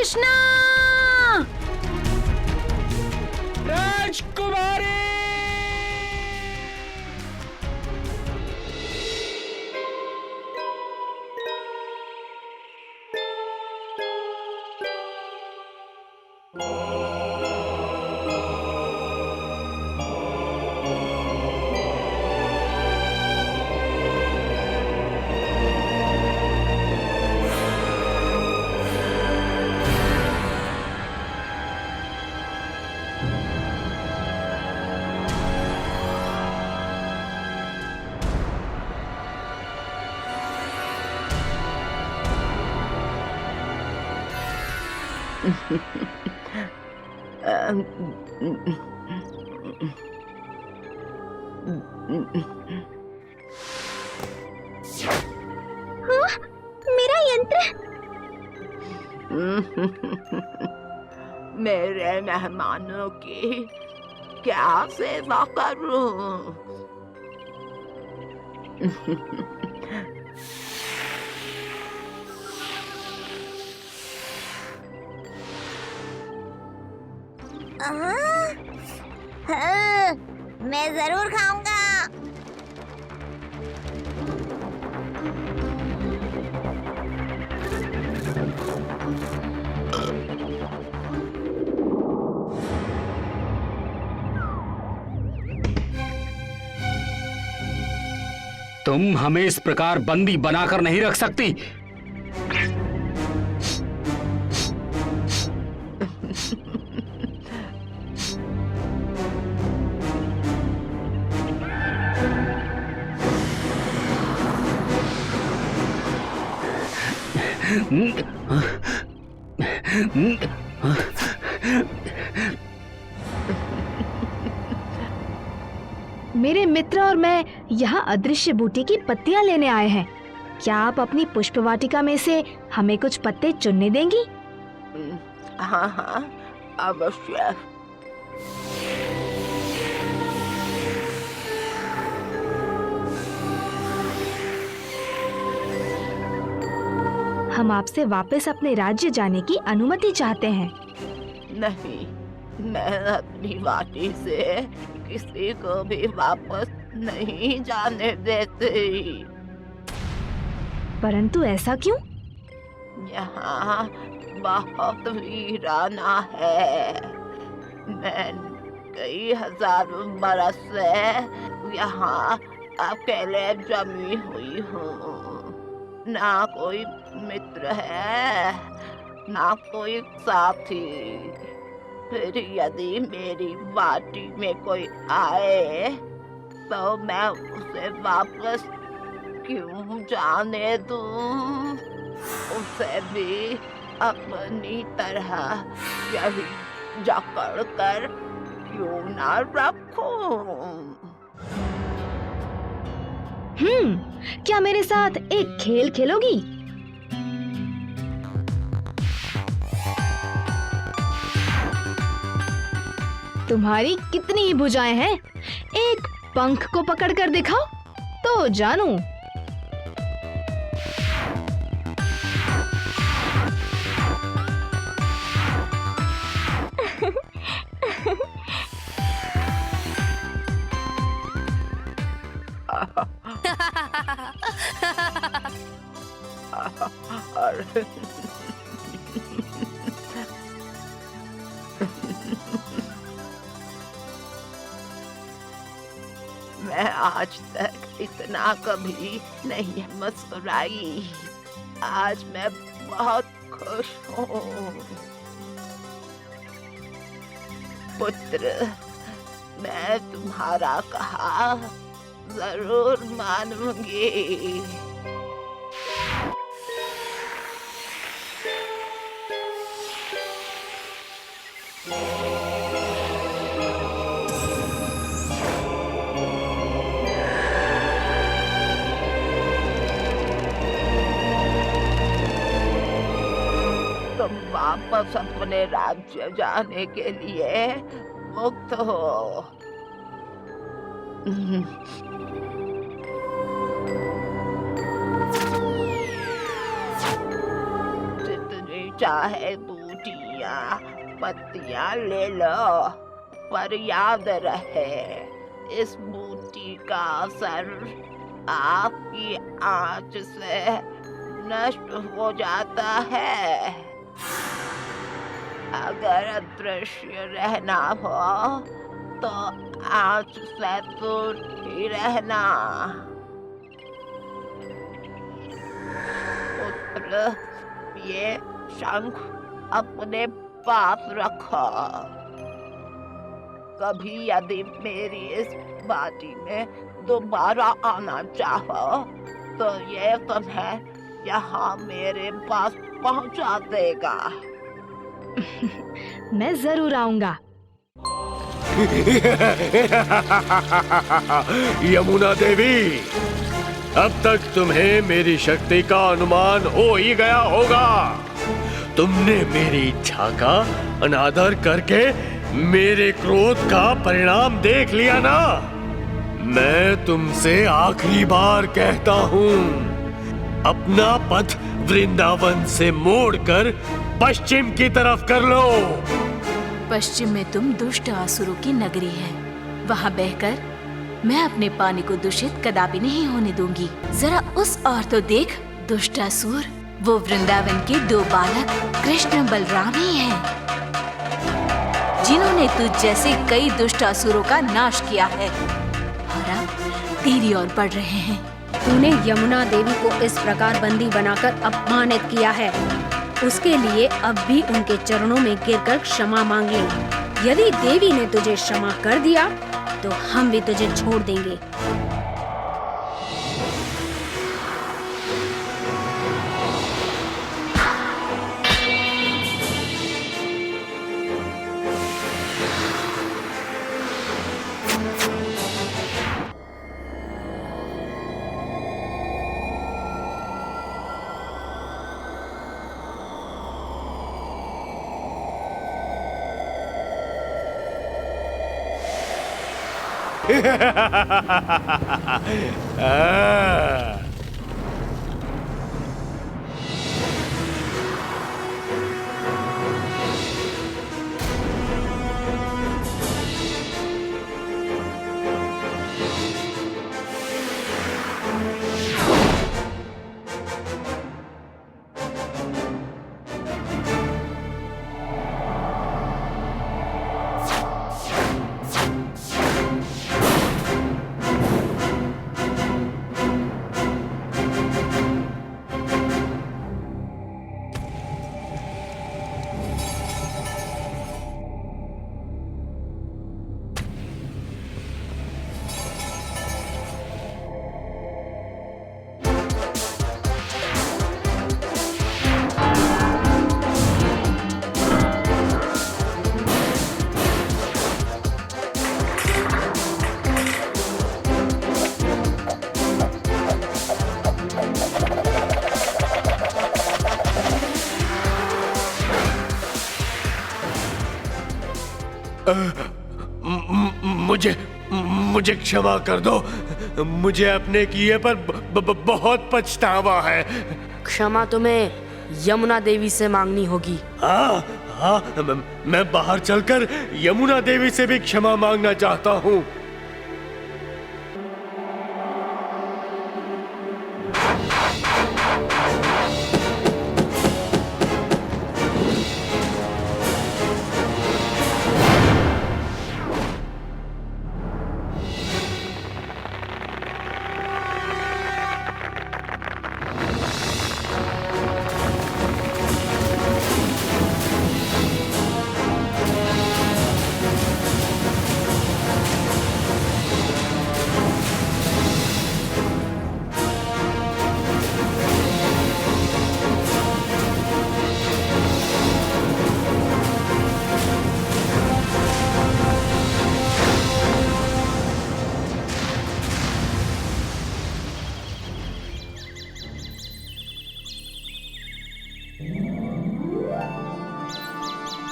कृष्णा! राजकुमारी! हाँ, मेरा यंत्र। मेरे मेहमानों की क्या सेवा करूं? हाँ, मैं जरूर खाऊंगा। तुम हमें इस प्रकार बंदी बनाकर नहीं रख सकती। मेरे मित्र और मैं यहाँ अदृश्य बूटी की पत्तियाँ लेने आए हैं। क्या आप अपनी पुष्प वाटिका में से हमें कुछ पत्ते चुनने देंगी? हाँ हाँ, अवश्य। हम आपसे वापस अपने राज्य जाने की अनुमति चाहते हैं। नहीं, मैं अपनी वाटी से किसी को भी वापस नहीं जाने देती। परंतु ऐसा क्यों? यहाँ बहुत वीराना है। मैं कई हजारों बरस से यहाँ अकेले जमी हुई हूँ। ना कोई मित्र है, ना कोई साथी। फिर यदि मेरी वाटी में कोई आए तो मैं उसे वापस क्यों जाने दूं? उसे भी अपनी तरह यही जकड़ कर क्यों ना रखूं? क्या मेरे साथ एक खेल खेलोगी? तुम्हारी कितनी ही भुजाएं हैं? एक पंख को पकड़ कर दिखाओ तो जानूं। मैं आज तक इतना कभी नहीं मुस्कुराई। आज मैं बहुत खुश हूँ। पुत्र, मैं तुम्हारा कहा जरूर मानूंगी। तुम वापस अपने राज्य जाने के लिए मुक्त हो। जितनी चाहे बूटी पत्तियां ले लो, पर याद रहे इस बूटी का असर आपकी आँच से नष्ट हो जाता है। अगर अदृश्य रहना हो तो आँच से दूर ही रहना। पुत्र, ये शंख अपने पास रखो। कभी यदि मेरी इस बाटी में दोबारा आना चाहो तो ये तुम्हें यहाँ मेरे पास पहुँचा देगा। मैं जरूर आऊंगा। यमुना देवी, अब तक तुम्हें मेरी शक्ति का अनुमान हो ही गया होगा। तुमने मेरी इच्छा का अनादर करके मेरे क्रोध का परिणाम देख लिया ना। मैं तुमसे आखिरी बार कहता हूँ, अपना पथ वृंदावन से मोड़कर पश्चिम की तरफ कर लो। पश्चिम में तुम दुष्ट असुरों की नगरी है, वहाँ बहकर मैं अपने पानी को दूषित कदापि नहीं होने दूंगी। जरा उस ओर तो देख दुष्ट असुर, वो वृंदावन के 2 बालक कृष्ण बलराम ही हैं, जिन्होंने तुझ जैसे कई दुष्ट असुरों का नाश किया है और अब तेरी ओर बढ़ रहे हैं। तूने यमुना देवी को इस प्रकार बंदी बनाकर अपमानित किया है, उसके लिए अब भी उनके चरणों में गिरकर क्षमा मांग ले। यदि देवी ने तुझे क्षमा कर दिया तो हम भी तुझे छोड़ देंगे। मुझे क्षमा कर दो। मुझे अपने किए पर बहुत पछतावा है। क्षमा तुम्हें यमुना देवी से मांगनी होगी। हाँ, मैं बाहर चलकर यमुना देवी से भी क्षमा मांगना चाहता हूँ।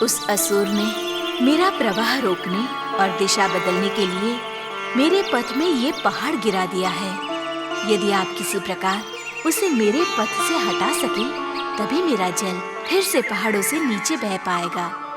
उस असुर ने मेरा प्रवाह रोकने और दिशा बदलने के लिए मेरे पथ में ये पहाड़ गिरा दिया है। यदि आप किसी प्रकार उसे मेरे पथ से हटा सकें, तभी मेरा जल फिर से पहाड़ों से नीचे बह पाएगा।